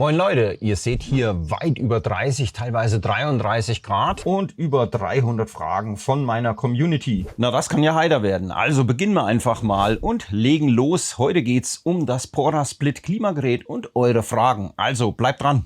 Moin Leute, ihr seht hier weit über 30, teilweise 33 Grad und über 300 Fragen von meiner Community. Na, das kann ja heiter werden. Also beginnen wir einfach mal und legen los. Heute geht's um das Portasplit Klimagerät und eure Fragen. Also bleibt dran.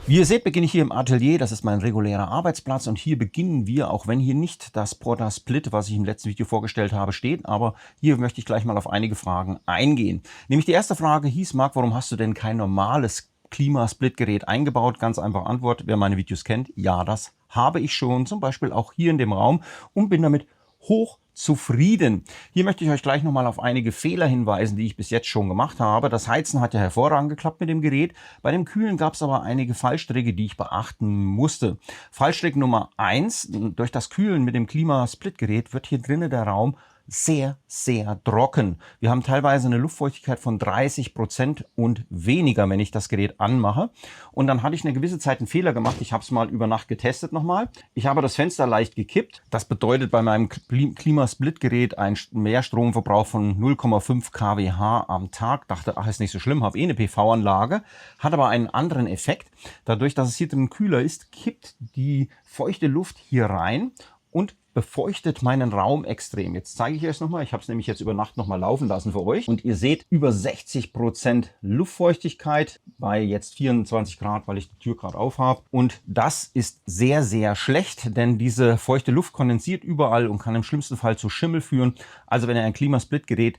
Wie ihr seht, beginne ich hier im Atelier. Das ist mein regulärer Arbeitsplatz und hier beginnen wir, auch wenn hier nicht das Portasplit, was ich im letzten Video vorgestellt habe, steht, aber hier möchte ich gleich mal auf einige Fragen eingehen. Nämlich die erste Frage hieß: Marc, warum hast du denn kein normales Klimasplitgerät eingebaut? Ganz einfach Antwort, wer meine Videos kennt: Ja, das habe ich schon, zum Beispiel auch hier in dem Raum, und bin damit hoch zufrieden. Hier möchte ich euch gleich nochmal auf einige Fehler hinweisen, die ich bis jetzt schon gemacht habe. Das Heizen hat ja hervorragend geklappt mit dem Gerät. Bei dem Kühlen gab es aber einige Fallstricke, die ich beachten musste. Fallstrick Nummer 1: Durch das Kühlen mit dem Klimasplitgerät wird hier drinnen der Raum sehr, sehr trocken. Wir haben teilweise eine Luftfeuchtigkeit von 30% und weniger, wenn ich das Gerät anmache. Und dann hatte ich eine gewisse Zeit einen Fehler gemacht. Ich habe es mal über Nacht getestet nochmal. Ich habe das Fenster leicht gekippt. Das bedeutet bei meinem Klimasplitgerät einen Mehrstromverbrauch von 0,5 kWh am Tag. Dachte, ach, ist nicht so schlimm, habe eh eine PV-Anlage. Hat aber einen anderen Effekt. Dadurch, dass es hier drin kühler ist, kippt die feuchte Luft hier rein und befeuchtet meinen Raum extrem. Jetzt zeige ich euch es nochmal. Ich habe es nämlich jetzt über Nacht nochmal laufen lassen für euch. Und ihr seht über 60% Luftfeuchtigkeit bei jetzt 24 Grad, weil ich die Tür gerade auf habe. Und das ist sehr, sehr schlecht, denn diese feuchte Luft kondensiert überall und kann im schlimmsten Fall zu Schimmel führen. Also wenn ihr ein Klimasplitgerät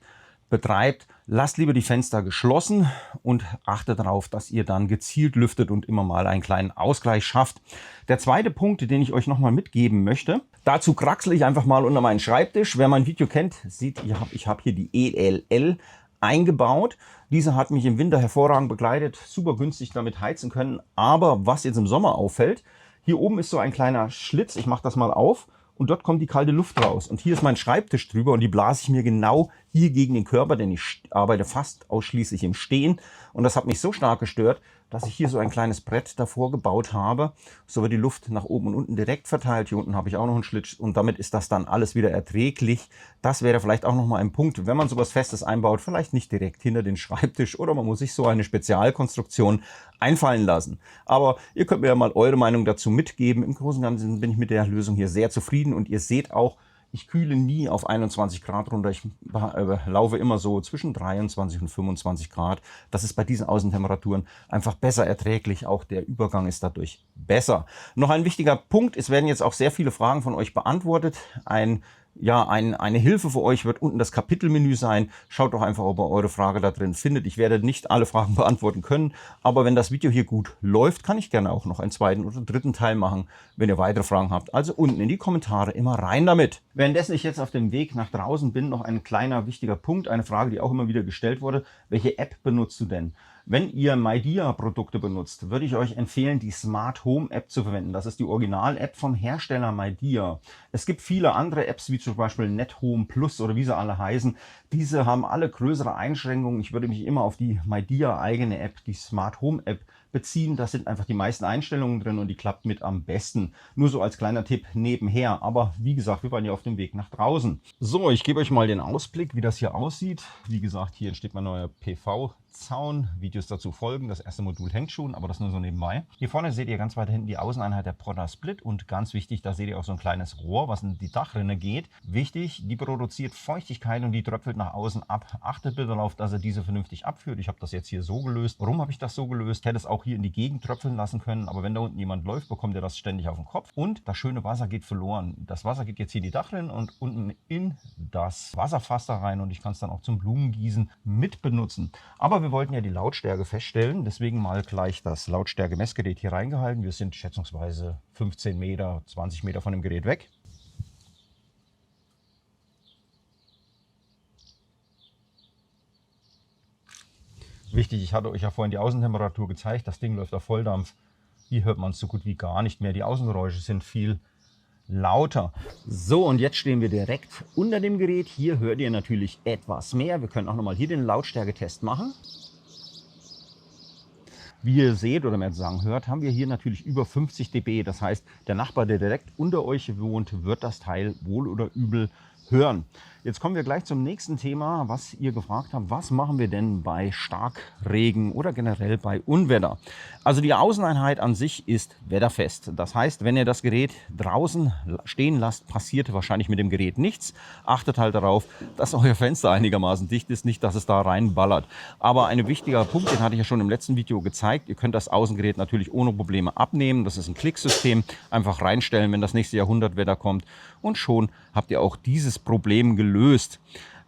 betreibt, lasst lieber die Fenster geschlossen und achtet darauf, dass ihr dann gezielt lüftet und immer mal einen kleinen Ausgleich schafft. Der zweite Punkt, den ich euch nochmal mitgeben möchte: Dazu kraxle ich einfach mal unter meinen Schreibtisch. Wer mein Video kennt, sieht, ich habe hier die ELL eingebaut. Diese hat mich im Winter hervorragend begleitet, super günstig damit heizen können. Aber was jetzt im Sommer auffällt: Hier oben ist so ein kleiner Schlitz. Ich mache das mal auf. Und dort kommt die kalte Luft raus. Und hier ist mein Schreibtisch drüber und die blase ich mir genau hier gegen den Körper, denn ich arbeite fast ausschließlich im Stehen. Und das hat mich so stark gestört, dass ich hier so ein kleines Brett davor gebaut habe. So wird die Luft nach oben und unten direkt verteilt. Hier unten habe ich auch noch einen Schlitz und damit ist das dann alles wieder erträglich. Das wäre vielleicht auch nochmal ein Punkt, wenn man sowas Festes einbaut, vielleicht nicht direkt hinter den Schreibtisch, oder man muss sich so eine Spezialkonstruktion einfallen lassen. Aber ihr könnt mir ja mal eure Meinung dazu mitgeben. Im Großen und Ganzen bin ich mit der Lösung hier sehr zufrieden und ihr seht auch, ich kühle nie auf 21 Grad runter. Ich laufe immer so zwischen 23 und 25 Grad. Das ist bei diesen Außentemperaturen einfach besser erträglich. Auch der Übergang ist dadurch besser. Noch ein wichtiger Punkt: Es werden jetzt auch sehr viele Fragen von euch beantwortet. Eine Hilfe für euch wird unten das Kapitelmenü sein. Schaut doch einfach, ob ihr eure Frage da drin findet. Ich werde nicht alle Fragen beantworten können, aber wenn das Video hier gut läuft, kann ich gerne auch noch einen zweiten oder dritten Teil machen, wenn ihr weitere Fragen habt. Also unten in die Kommentare immer rein damit. Währenddessen ich jetzt auf dem Weg nach draußen bin, noch ein kleiner wichtiger Punkt, eine Frage, die auch immer wieder gestellt wurde: Welche App benutzt du denn? Wenn ihr MyDia-Produkte benutzt, würde ich euch empfehlen, die Smart Home App zu verwenden. Das ist die Original-App vom Hersteller MyDia. Es gibt viele andere Apps, wie zum Beispiel NetHome Plus oder wie sie alle heißen. Diese haben alle größere Einschränkungen. Ich würde mich immer auf die MyDia-eigene App, die Smart Home App, beziehen. Da sind einfach die meisten Einstellungen drin und die klappt mit am besten. Nur so als kleiner Tipp nebenher. Aber wie gesagt, wir waren ja auf dem Weg nach draußen. So, ich gebe euch mal den Ausblick, wie das hier aussieht. Wie gesagt, hier entsteht mein neuer PV-Zaun. Videos dazu folgen. Das erste Modul hängt schon, aber das nur so nebenbei. Hier vorne seht ihr ganz weit hinten die Außeneinheit der Portasplit und ganz wichtig, da seht ihr auch so ein kleines Rohr, was in die Dachrinne geht. Wichtig, die produziert Feuchtigkeit und die tröpfelt nach außen ab. Achtet bitte darauf, dass ihr diese vernünftig abführt. Ich habe das jetzt hier so gelöst. Warum habe ich das so gelöst? Hätte es auch hier in die Gegend tröpfeln lassen können, aber wenn da unten jemand läuft, bekommt ihr das ständig auf den Kopf und das schöne Wasser geht verloren. Das Wasser geht jetzt hier in die Dachrinne und unten in das Wasserfass da rein und ich kann es dann auch zum Blumengießen mit benutzen. Aber wir wollten ja die Lautstärke feststellen, deswegen mal gleich das Lautstärke-Messgerät hier reingehalten. Wir sind schätzungsweise 15 Meter, 20 Meter von dem Gerät weg. Wichtig, ich hatte euch ja vorhin die Außentemperatur gezeigt, das Ding läuft auf Volldampf. Hier hört man es so gut wie gar nicht mehr. Die Außengeräusche sind viel lauter. So, und jetzt stehen wir direkt unter dem Gerät. Hier hört ihr natürlich etwas mehr. Wir können auch nochmal hier den Lautstärketest machen. Wie ihr seht oder mehr sagen hört, haben wir hier natürlich über 50 dB. Das heißt, der Nachbar, der direkt unter euch wohnt, wird das Teil wohl oder übel hören. Jetzt kommen wir gleich zum nächsten Thema, was ihr gefragt habt. Was machen wir denn bei Starkregen oder generell bei Unwetter? Also die Außeneinheit an sich ist wetterfest. Das heißt, wenn ihr das Gerät draußen stehen lasst, passiert wahrscheinlich mit dem Gerät nichts. Achtet halt darauf, dass euer Fenster einigermaßen dicht ist, nicht, dass es da reinballert. Aber ein wichtiger Punkt, den hatte ich ja schon im letzten Video gezeigt. Ihr könnt das Außengerät natürlich ohne Probleme abnehmen. Das ist ein Klicksystem. Einfach reinstellen, wenn das nächste Jahrhundertwetter kommt. Und schon habt ihr auch dieses Problem gelöst.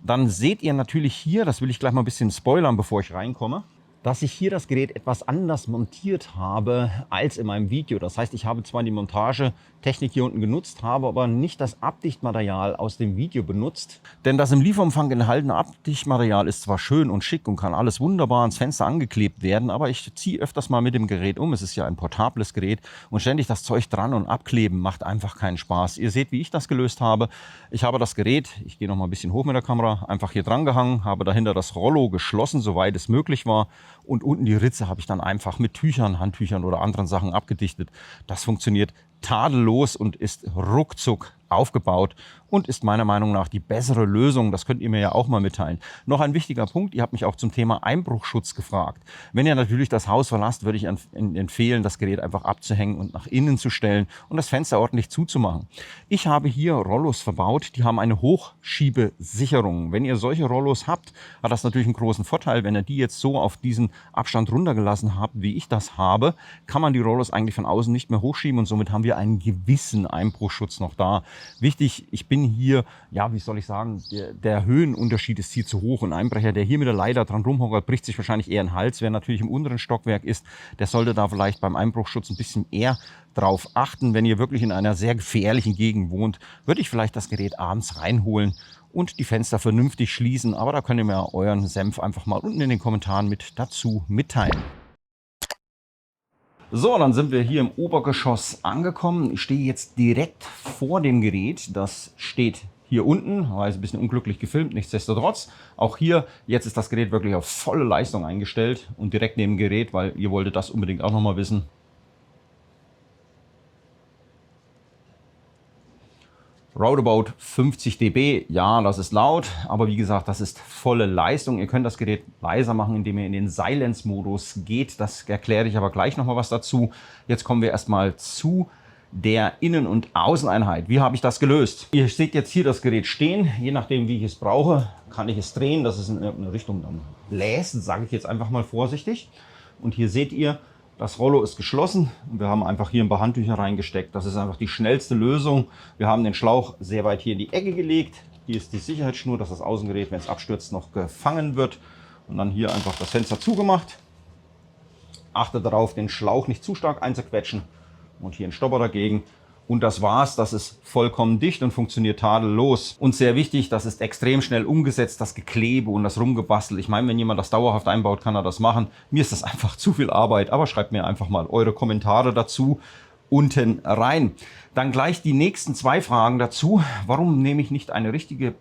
Dann seht ihr natürlich hier, das will ich gleich mal ein bisschen spoilern, bevor ich reinkomme, dass ich hier das Gerät etwas anders montiert habe als in meinem Video. Das heißt, ich habe zwar die Montagetechnik hier unten genutzt, habe aber nicht das Abdichtmaterial aus dem Video benutzt. Denn das im Lieferumfang enthaltene Abdichtmaterial ist zwar schön und schick und kann alles wunderbar ans Fenster angeklebt werden, aber ich ziehe öfters mal mit dem Gerät um. Es ist ja ein portables Gerät und ständig das Zeug dran und abkleben macht einfach keinen Spaß. Ihr seht, wie ich das gelöst habe. Ich habe das Gerät, ich gehe noch mal ein bisschen hoch mit der Kamera, einfach hier dran gehangen, habe dahinter das Rollo geschlossen, soweit es möglich war. Und unten die Ritze habe ich dann einfach mit Tüchern, Handtüchern oder anderen Sachen abgedichtet. Das funktioniert tadellos und ist ruckzuck aufgebaut und ist meiner Meinung nach die bessere Lösung. Das könnt ihr mir ja auch mal mitteilen. Noch ein wichtiger Punkt, ihr habt mich auch zum Thema Einbruchschutz gefragt. Wenn ihr natürlich das Haus verlasst, würde ich empfehlen, das Gerät einfach abzuhängen und nach innen zu stellen und das Fenster ordentlich zuzumachen. Ich habe hier Rollos verbaut, die haben eine Hochschiebesicherung. Wenn ihr solche Rollos habt, hat das natürlich einen großen Vorteil. Wenn ihr die jetzt so auf diesen Abstand runtergelassen habt, wie ich das habe, kann man die Rollos eigentlich von außen nicht mehr hochschieben und somit haben wir einen gewissen Einbruchschutz noch da. Wichtig, ich bin hier, ja, wie soll ich sagen, der Höhenunterschied ist hier zu hoch. Ein Einbrecher, der hier mit der Leiter dran rumhockert, bricht sich wahrscheinlich eher den Hals. Wer natürlich im unteren Stockwerk ist, der sollte da vielleicht beim Einbruchschutz ein bisschen eher drauf achten. Wenn ihr wirklich in einer sehr gefährlichen Gegend wohnt, würde ich vielleicht das Gerät abends reinholen und die Fenster vernünftig schließen. Aber da könnt ihr mir euren Senf einfach mal unten in den Kommentaren mit dazu mitteilen. So, dann sind wir hier im Obergeschoss angekommen. Ich stehe jetzt direkt vor dem Gerät. Das steht hier unten, war jetzt ein bisschen unglücklich gefilmt, nichtsdestotrotz. Auch hier, jetzt ist das Gerät wirklich auf volle Leistung eingestellt und direkt neben dem Gerät, weil ihr wolltet das unbedingt auch nochmal wissen. Roundabout 50 dB, ja, das ist laut, aber wie gesagt, das ist volle Leistung. Ihr könnt das Gerät leiser machen, indem ihr in den Silence-Modus geht. Das erkläre ich aber gleich nochmal was dazu. Jetzt kommen wir erstmal zu der Innen- und Außeneinheit. Wie habe ich das gelöst? Ihr seht jetzt hier das Gerät stehen. Je nachdem, wie ich es brauche, kann ich es drehen, dass es in irgendeine Richtung dann bläst, sage ich jetzt einfach mal vorsichtig. Und hier seht ihr, das Rollo ist geschlossen und wir haben einfach hier ein paar Handtücher reingesteckt. Das ist einfach die schnellste Lösung. Wir haben den Schlauch sehr weit hier in die Ecke gelegt. Hier ist die Sicherheitsschnur, dass das Außengerät, wenn es abstürzt, noch gefangen wird. Und dann hier einfach das Fenster zugemacht. Achtet darauf, den Schlauch nicht zu stark einzuquetschen. Und hier ein Stopper dagegen. Und das war's, das ist vollkommen dicht und funktioniert tadellos. Und sehr wichtig, das ist extrem schnell umgesetzt, das Geklebe und das Rumgebastel. Ich meine, wenn jemand das dauerhaft einbaut, kann er das machen. Mir ist das einfach zu viel Arbeit, aber schreibt mir einfach mal eure Kommentare dazu unten rein. Dann gleich die nächsten zwei Fragen dazu. Warum nehme ich nicht eine richtige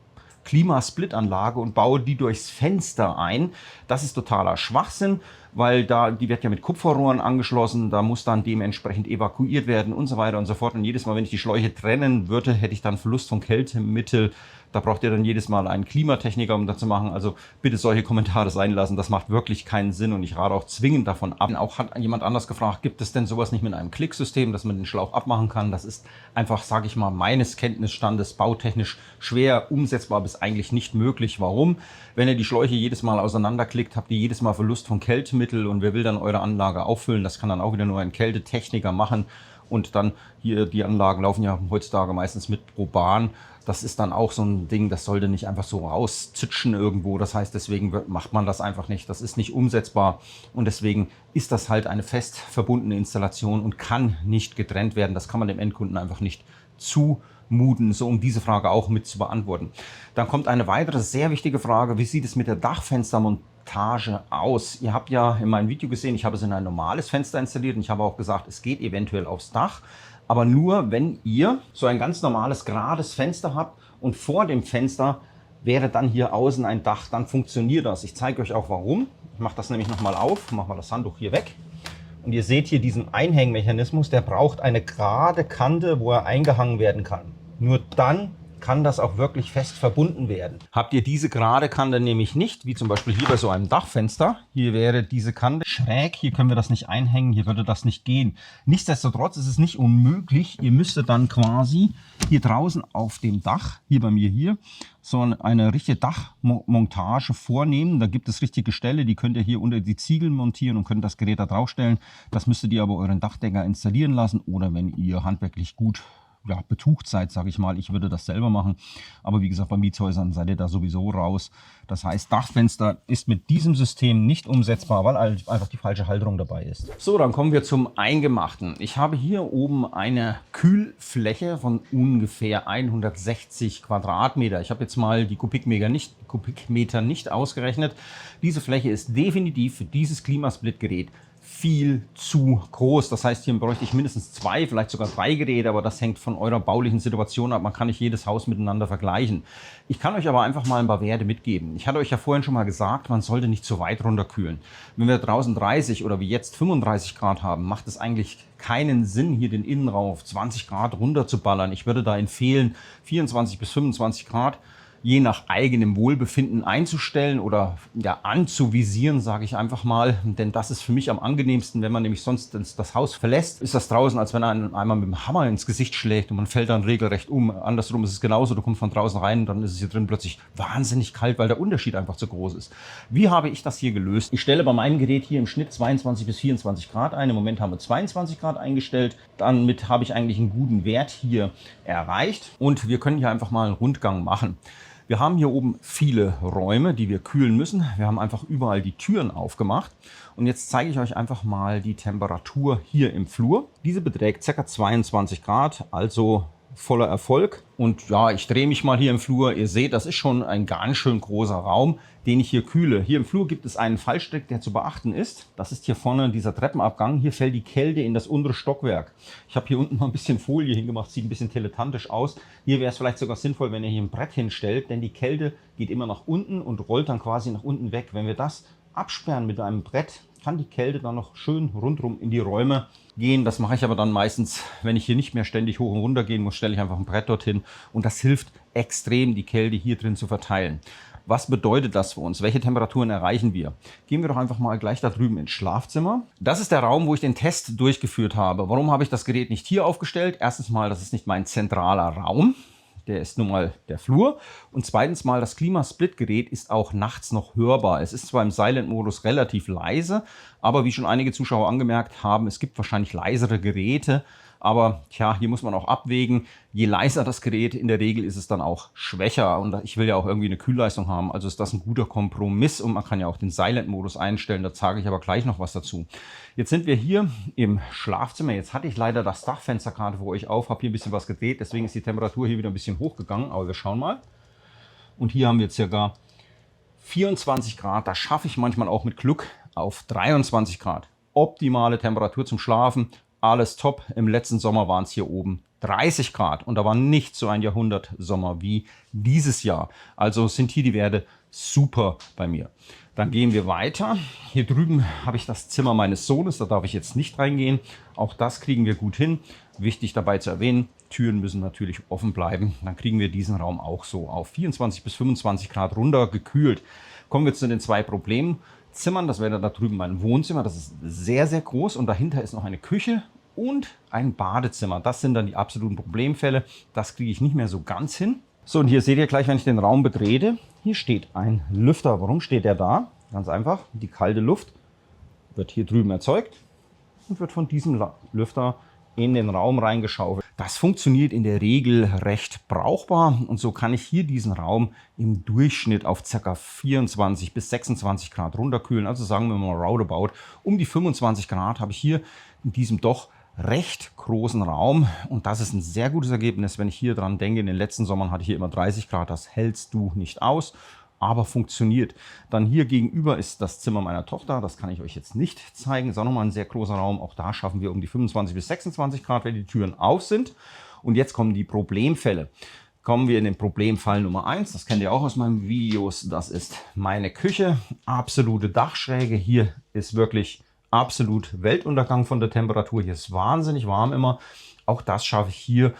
Klimasplitanlage und baue die durchs Fenster ein? Das ist totaler Schwachsinn, weil die wird ja mit Kupferrohren angeschlossen, da muss dann dementsprechend evakuiert werden und so weiter und so fort. Und jedes Mal, wenn ich die Schläuche trennen würde, hätte ich dann Verlust von Kältemittel. Da braucht ihr dann jedes Mal einen Klimatechniker, um das zu machen. Also bitte solche Kommentare sein lassen. Das macht wirklich keinen Sinn und ich rate auch zwingend davon ab. Auch hat jemand anders gefragt, gibt es denn sowas nicht mit einem Klicksystem, dass man den Schlauch abmachen kann? Das ist einfach, sage ich mal, meines Kenntnisstandes bautechnisch schwer umsetzbar bis eigentlich nicht möglich. Warum? Wenn ihr die Schläuche jedes Mal auseinanderklickt, habt ihr jedes Mal Verlust von Kältemittel und wer will dann eure Anlage auffüllen? Das kann dann auch wieder nur ein Kältetechniker machen. Und dann hier, die Anlagen laufen ja heutzutage meistens mit Proban. Das ist dann auch so ein Ding, das sollte nicht einfach so rauszitschen irgendwo. Das heißt, deswegen macht man das einfach nicht. Das ist nicht umsetzbar und deswegen ist das halt eine fest verbundene Installation und kann nicht getrennt werden. Das kann man dem Endkunden einfach nicht zumuten, so um diese Frage auch mit zu beantworten. Dann kommt eine weitere sehr wichtige Frage. Wie sieht es mit der Dachfenstermontage aus? Ihr habt ja in meinem Video gesehen, ich habe es in ein normales Fenster installiert und ich habe auch gesagt, es geht eventuell aufs Dach. Aber nur, wenn ihr so ein ganz normales, gerades Fenster habt und vor dem Fenster wäre dann hier außen ein Dach, dann funktioniert das. Ich zeige euch auch warum. Ich mache das nämlich nochmal auf, mache mal das Handtuch hier weg. Und ihr seht hier diesen Einhängmechanismus, der braucht eine gerade Kante, wo er eingehangen werden kann. Nur dann kann das auch wirklich fest verbunden werden. Habt ihr diese gerade Kante nämlich nicht, wie zum Beispiel hier bei so einem Dachfenster, hier wäre diese Kante schräg, hier können wir das nicht einhängen, hier würde das nicht gehen. Nichtsdestotrotz ist es nicht unmöglich, ihr müsstet dann quasi hier draußen auf dem Dach, hier bei mir hier, so eine richtige Dachmontage vornehmen. Da gibt es richtige Ställe, die könnt ihr hier unter die Ziegel montieren und könnt das Gerät da drauf stellen. Das müsstet ihr aber euren Dachdecker installieren lassen oder wenn ihr handwerklich gut betucht seid, sage ich mal. Ich würde das selber machen. Aber wie gesagt, bei Mietshäusern seid ihr da sowieso raus. Das heißt, Dachfenster ist mit diesem System nicht umsetzbar, weil einfach die falsche Halterung dabei ist. So, dann kommen wir zum Eingemachten. Ich habe hier oben eine Kühlfläche von ungefähr 160 Quadratmeter. Ich habe jetzt mal die Kubikmeter nicht ausgerechnet. Diese Fläche ist definitiv für dieses Klimasplit-Gerät viel zu groß. Das heißt, hier bräuchte ich mindestens 2, vielleicht sogar 3 Geräte, aber das hängt von eurer baulichen Situation ab. Man kann nicht jedes Haus miteinander vergleichen. Ich kann euch aber einfach mal ein paar Werte mitgeben. Ich hatte euch ja vorhin schon mal gesagt, man sollte nicht zu weit runterkühlen. Wenn wir draußen 30 oder wie jetzt 35 Grad haben, macht es eigentlich keinen Sinn, hier den Innenraum auf 20 Grad runter zu ballern. Ich würde da empfehlen, 24 bis 25 Grad je nach eigenem Wohlbefinden einzustellen oder ja, anzuvisieren, sage ich einfach mal. Denn das ist für mich am angenehmsten, wenn man nämlich sonst das Haus verlässt, ist das draußen, als wenn er einmal mit dem Hammer ins Gesicht schlägt und man fällt dann regelrecht um. Andersrum ist es genauso, du kommst von draußen rein und dann ist es hier drin plötzlich wahnsinnig kalt, weil der Unterschied einfach zu groß ist. Wie habe ich das hier gelöst? Ich stelle bei meinem Gerät hier im Schnitt 22 bis 24 Grad ein. Im Moment haben wir 22 Grad eingestellt. Damit habe ich eigentlich einen guten Wert hier erreicht und wir können hier einfach mal einen Rundgang machen. Wir haben hier oben viele Räume, die wir kühlen müssen. Wir haben einfach überall die Türen aufgemacht. Und jetzt zeige ich euch einfach mal die Temperatur hier im Flur. Diese beträgt ca. 22 Grad, also voller Erfolg. Und ja, ich drehe mich mal hier im Flur. Ihr seht, das ist schon ein ganz schön großer Raum, den ich hier kühle. Hier im Flur gibt es einen Fallstrick, der zu beachten ist. Das ist hier vorne dieser Treppenabgang. Hier fällt die Kälte in das untere Stockwerk. Ich habe hier unten mal ein bisschen Folie hingemacht, sieht ein bisschen dilettantisch aus. Hier wäre es vielleicht sogar sinnvoll, wenn ihr hier ein Brett hinstellt, denn die Kälte geht immer nach unten und rollt dann quasi nach unten weg. Wenn wir das absperren mit einem Brett, kann die Kälte dann noch schön rundherum in die Räume gehen. Das mache ich aber dann meistens, wenn ich hier nicht mehr ständig hoch und runter gehen muss, stelle ich einfach ein Brett dorthin und das hilft extrem, die Kälte hier drin zu verteilen. Was bedeutet das für uns? Welche Temperaturen erreichen wir? Gehen wir doch einfach mal gleich da drüben ins Schlafzimmer. Das ist der Raum, wo ich den Test durchgeführt habe. Warum habe ich das Gerät nicht hier aufgestellt? Erstens mal, das ist nicht mein zentraler Raum. Der ist nun mal der Flur. Und zweitens mal, das Klimasplit-Gerät ist auch nachts noch hörbar. Es ist zwar im Silent-Modus relativ leise, aber wie schon einige Zuschauer angemerkt haben, es gibt wahrscheinlich leisere Geräte. Aber tja, hier muss man auch abwägen. Je leiser das Gerät, in der Regel ist es dann auch schwächer. Und ich will ja auch irgendwie eine Kühlleistung haben. Also ist das ein guter Kompromiss. Und man kann ja auch den Silent-Modus einstellen. Da sage ich aber gleich noch was dazu. Jetzt sind wir hier im Schlafzimmer. Jetzt hatte ich leider das Dachfenster gerade für euch auf. Habe hier ein bisschen was gedreht. Deswegen ist die Temperatur hier wieder ein bisschen hochgegangen. Aber wir schauen mal. Und hier haben wir ca. 24 Grad. Da schaffe ich manchmal auch mit Glück auf 23 Grad. Optimale Temperatur zum Schlafen. Alles top. Im letzten Sommer waren es hier oben 30 Grad und da war nicht so ein Jahrhundertsommer wie dieses Jahr. Also sind hier die Werte super bei mir. Dann gehen wir weiter. Hier drüben habe ich das Zimmer meines Sohnes, da darf ich jetzt nicht reingehen. Auch das kriegen wir gut hin. Wichtig dabei zu erwähnen, Türen müssen natürlich offen bleiben. Dann kriegen wir diesen Raum auch so auf 24 bis 25 Grad runter gekühlt. Kommen wir zu den zwei Problemzimmern. Das wäre da drüben mein Wohnzimmer. Das ist sehr, sehr groß und dahinter ist noch eine Küche und ein Badezimmer. Das sind dann die absoluten Problemfälle. Das kriege ich nicht mehr so ganz hin. So, und hier seht ihr gleich, wenn ich den Raum betrete, hier steht ein Lüfter. Warum steht der da? Ganz einfach, die kalte Luft wird hier drüben erzeugt und wird von diesem Lüfter in den Raum reingeschaufelt. Das funktioniert in der Regel recht brauchbar und so kann ich hier diesen Raum im Durchschnitt auf ca. 24 bis 26 Grad runterkühlen. Also sagen wir mal roundabout um die 25 Grad habe ich hier in diesem doch recht großen Raum und das ist ein sehr gutes Ergebnis, wenn ich hier dran denke. In den letzten Sommern hatte ich hier immer 30 Grad, das hältst du nicht aus, aber funktioniert. Dann hier gegenüber ist das Zimmer meiner Tochter, das kann ich euch jetzt nicht zeigen, ist auch nochmal ein sehr großer Raum, auch da schaffen wir um die 25 bis 26 Grad, wenn die Türen auf sind. Und jetzt kommen die Problemfälle. Kommen wir in den Problemfall Nummer 1, das kennt ihr auch aus meinen Videos, das ist meine Küche, absolute Dachschräge, hier ist wirklich absolut Weltuntergang von der Temperatur. Hier ist wahnsinnig warm immer. Auch das schaffe ich hier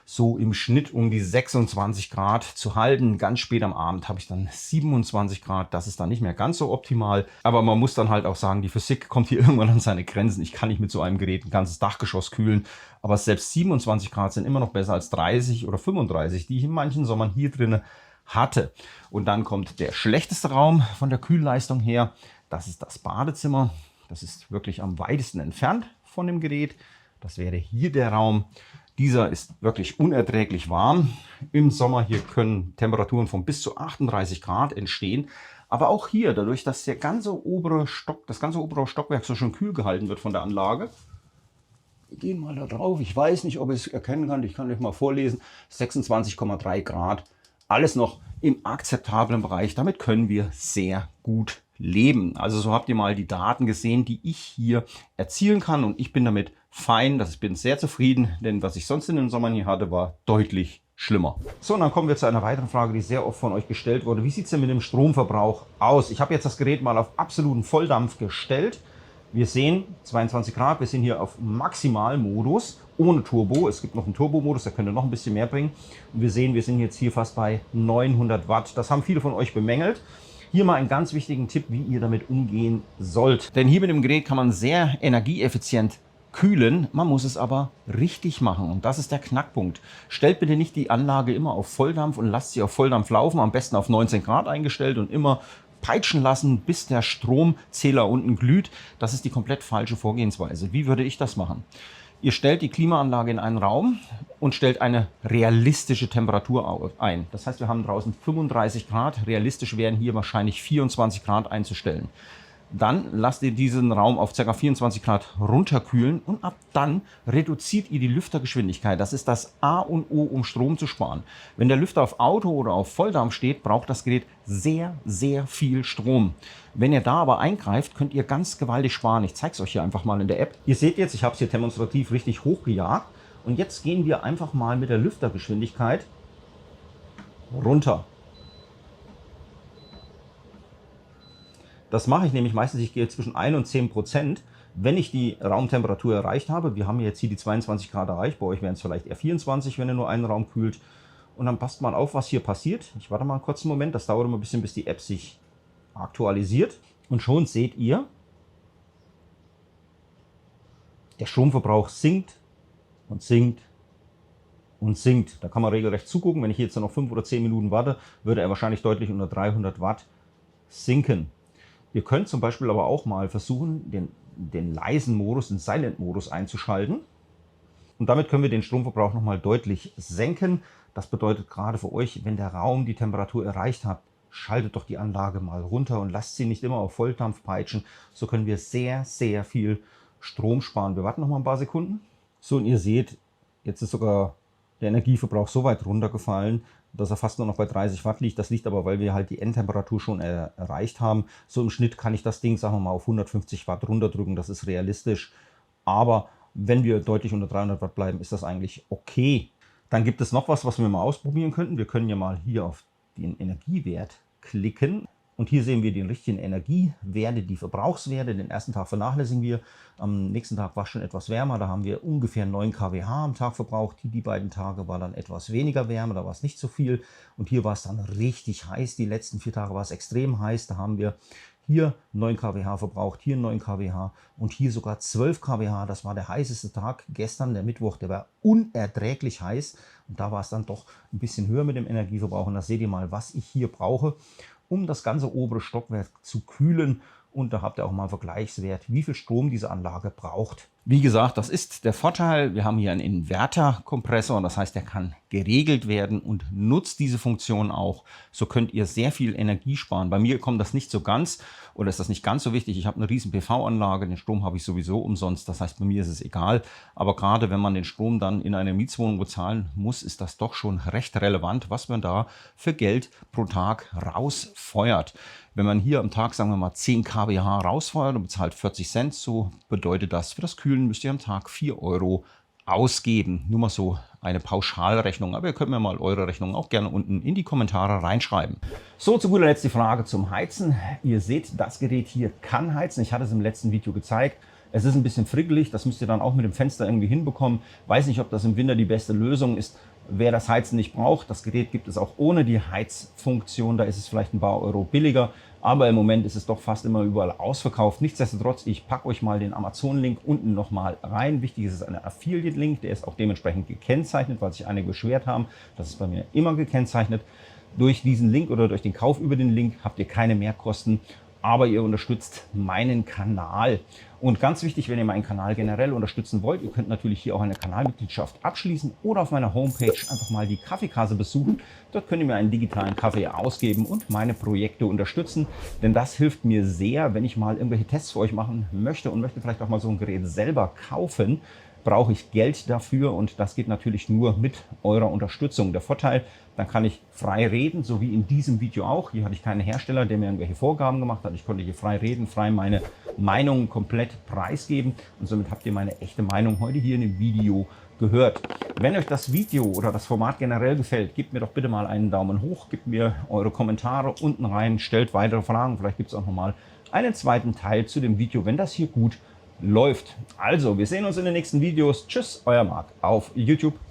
so im Schnitt um die 26 Grad zu halten. Ganz spät am Abend habe ich dann 27 Grad. Das ist dann nicht mehr ganz so optimal. Aber man muss dann halt auch sagen, die Physik kommt hier irgendwann an seine Grenzen. Ich kann nicht mit so einem Gerät ein ganzes Dachgeschoss kühlen. Aber selbst 27 Grad sind immer noch besser als 30 oder 35, die ich in manchen Sommern hier drin hatte. Und dann kommt der schlechteste Raum von der Kühlleistung her. Das ist das Badezimmer. Das ist wirklich am weitesten entfernt von dem Gerät. Das wäre hier der Raum. Dieser ist wirklich unerträglich warm. Im Sommer hier können Temperaturen von bis zu 38 Grad entstehen. Aber auch hier, dadurch, dass das ganze obere Stockwerk so schön kühl gehalten wird von der Anlage. Wir gehen mal da drauf. Ich weiß nicht, ob ihr es erkennen könnt. Ich kann euch mal vorlesen. 26,3 Grad. Alles noch im akzeptablen Bereich. Damit können wir sehr gut leben. Also so habt ihr mal die Daten gesehen, die ich hier erzielen kann. Und ich bin damit fein. Ich bin sehr zufrieden, denn was ich sonst in den Sommern hier hatte, war deutlich schlimmer. So, und dann kommen wir zu einer weiteren Frage, die sehr oft von euch gestellt wurde. Wie sieht es denn mit dem Stromverbrauch aus? Ich habe jetzt das Gerät mal auf absoluten Volldampf gestellt. Wir sehen 22 Grad, wir sind hier auf Maximalmodus, ohne Turbo. Es gibt noch einen Turbo-Modus, der könnte noch ein bisschen mehr bringen. Und wir sehen, wir sind jetzt hier fast bei 900 Watt. Das haben viele von euch bemängelt. Hier mal einen ganz wichtigen Tipp, wie ihr damit umgehen sollt. Denn hier mit dem Gerät kann man sehr energieeffizient kühlen. Man muss es aber richtig machen. Und das ist der Knackpunkt. Stellt bitte nicht die Anlage immer auf Volldampf und lasst sie auf Volldampf laufen. Am besten auf 19 Grad eingestellt und immer peitschen lassen, bis der Stromzähler unten glüht. Das ist die komplett falsche Vorgehensweise. Wie würde ich das machen? Ihr stellt die Klimaanlage in einen Raum und stellt eine realistische Temperatur ein. Das heißt, wir haben draußen 35 Grad. Realistisch wären hier wahrscheinlich 24 Grad einzustellen. Dann lasst ihr diesen Raum auf ca. 24 Grad runterkühlen und ab dann reduziert ihr die Lüftergeschwindigkeit. Das ist das A und O, um Strom zu sparen. Wenn der Lüfter auf Auto oder auf Volldampf steht, braucht das Gerät sehr, sehr viel Strom. Wenn ihr da aber eingreift, könnt ihr ganz gewaltig sparen. Ich zeige es euch hier einfach mal in der App. Ihr seht jetzt, ich habe es hier demonstrativ richtig hochgejagt. Und jetzt gehen wir einfach mal mit der Lüftergeschwindigkeit runter. Das mache ich nämlich meistens, ich gehe zwischen 1 und 10%, wenn ich die Raumtemperatur erreicht habe. Wir haben jetzt hier die 22 Grad erreicht, bei euch wären es vielleicht eher 24, wenn ihr nur einen Raum kühlt. Und dann passt mal auf, was hier passiert. Ich warte mal einen kurzen Moment, das dauert immer ein bisschen, bis die App sich aktualisiert. Und schon seht ihr, der Stromverbrauch sinkt und sinkt und sinkt. Da kann man regelrecht zugucken. Wenn ich jetzt noch 5 oder 10 Minuten warte, würde er wahrscheinlich deutlich unter 300 Watt sinken. Ihr könnt zum Beispiel aber auch mal versuchen, den leisen Modus, den Silent-Modus einzuschalten. Und damit können wir den Stromverbrauch nochmal deutlich senken. Das bedeutet gerade für euch, wenn der Raum die Temperatur erreicht hat, schaltet doch die Anlage mal runter und lasst sie nicht immer auf Volldampf peitschen. So können wir sehr, sehr viel Strom sparen. Wir warten noch mal ein paar Sekunden. So, und ihr seht, jetzt ist sogar der Energieverbrauch so weit runtergefallen, dass er fast nur noch bei 30 Watt liegt. Das liegt aber, weil wir halt die Endtemperatur schon erreicht haben. So im Schnitt kann ich das Ding, sagen wir mal, auf 150 Watt runterdrücken. Das ist realistisch. Aber wenn wir deutlich unter 300 Watt bleiben, ist das eigentlich okay. Dann gibt es noch was wir mal ausprobieren könnten. Wir können ja mal hier auf den Energiewert klicken. Und hier sehen wir den richtigen Energiewerte, die Verbrauchswerte. Den ersten Tag vernachlässigen wir. Am nächsten Tag war es schon etwas wärmer. Da haben wir ungefähr 9 kWh am Tag verbraucht. Die beiden Tage war dann etwas weniger Wärme. Da war es nicht so viel. Und hier war es dann richtig heiß. Die letzten 4 Tage war es extrem heiß. Da haben wir hier 9 kWh verbraucht, hier 9 kWh und hier sogar 12 kWh. Das war der heißeste Tag gestern, der Mittwoch. Der war unerträglich heiß. Und da war es dann doch ein bisschen höher mit dem Energieverbrauch. Und da seht ihr mal, was ich hier brauche, um das ganze obere Stockwerk zu kühlen. Und da habt ihr auch mal einen Vergleichswert, wie viel Strom diese Anlage braucht. Wie gesagt, das ist der Vorteil. Wir haben hier einen Inverterkompressor, das heißt, der kann geregelt werden und nutzt diese Funktion auch. So könnt ihr sehr viel Energie sparen. Bei mir kommt das nicht so ganz oder ist das nicht ganz so wichtig. Ich habe eine riesen PV-Anlage, den Strom habe ich sowieso umsonst. Das heißt, bei mir ist es egal. Aber gerade wenn man den Strom dann in einer Mietswohnung bezahlen muss, ist das doch schon recht relevant, was man da für Geld pro Tag rausfeuert. Wenn man hier am Tag, sagen wir mal, 10 kWh rausfeuert und bezahlt 40 Cent, so bedeutet das, für das Kühlen müsst ihr am Tag 4 Euro ausgeben. Nur mal so eine Pauschalrechnung. Aber ihr könnt mir mal eure Rechnung auch gerne unten in die Kommentare reinschreiben. So, zu guter Letzt die Frage zum Heizen. Ihr seht, das Gerät hier kann heizen. Ich hatte es im letzten Video gezeigt. Es ist ein bisschen frickelig, das müsst ihr dann auch mit dem Fenster irgendwie hinbekommen. Weiß nicht, ob das im Winter die beste Lösung ist. Wer das Heizen nicht braucht, das Gerät gibt es auch ohne die Heizfunktion. Da ist es vielleicht ein paar Euro billiger. Aber im Moment ist es doch fast immer überall ausverkauft. Nichtsdestotrotz, ich packe euch mal den Amazon-Link unten nochmal rein. Wichtig ist, es ist ein Affiliate-Link. Der ist auch dementsprechend gekennzeichnet, weil sich einige beschwert haben. Das ist bei mir immer gekennzeichnet. Durch diesen Link oder durch den Kauf über den Link habt ihr keine Mehrkosten, aber ihr unterstützt meinen Kanal. Und ganz wichtig, wenn ihr meinen Kanal generell unterstützen wollt, ihr könnt natürlich hier auch eine Kanalmitgliedschaft abschließen oder auf meiner Homepage einfach mal die Kaffeekasse besuchen. Dort könnt ihr mir einen digitalen Kaffee ausgeben und meine Projekte unterstützen, denn das hilft mir sehr, wenn ich mal irgendwelche Tests für euch machen möchte und möchte vielleicht auch mal so ein Gerät selber kaufen. Brauche ich Geld dafür und das geht natürlich nur mit eurer Unterstützung. Der Vorteil, dann kann ich frei reden, so wie in diesem Video auch. Hier hatte ich keinen Hersteller, der mir irgendwelche Vorgaben gemacht hat. Ich konnte hier frei reden, frei meine Meinung komplett preisgeben und somit habt ihr meine echte Meinung heute hier in dem Video gehört. Wenn euch das Video oder das Format generell gefällt, gebt mir doch bitte mal einen Daumen hoch, gebt mir eure Kommentare unten rein, stellt weitere Fragen. Vielleicht gibt es auch nochmal einen zweiten Teil zu dem Video, wenn das hier gut läuft. Also, wir sehen uns in den nächsten Videos. Tschüss, euer Marc auf YouTube.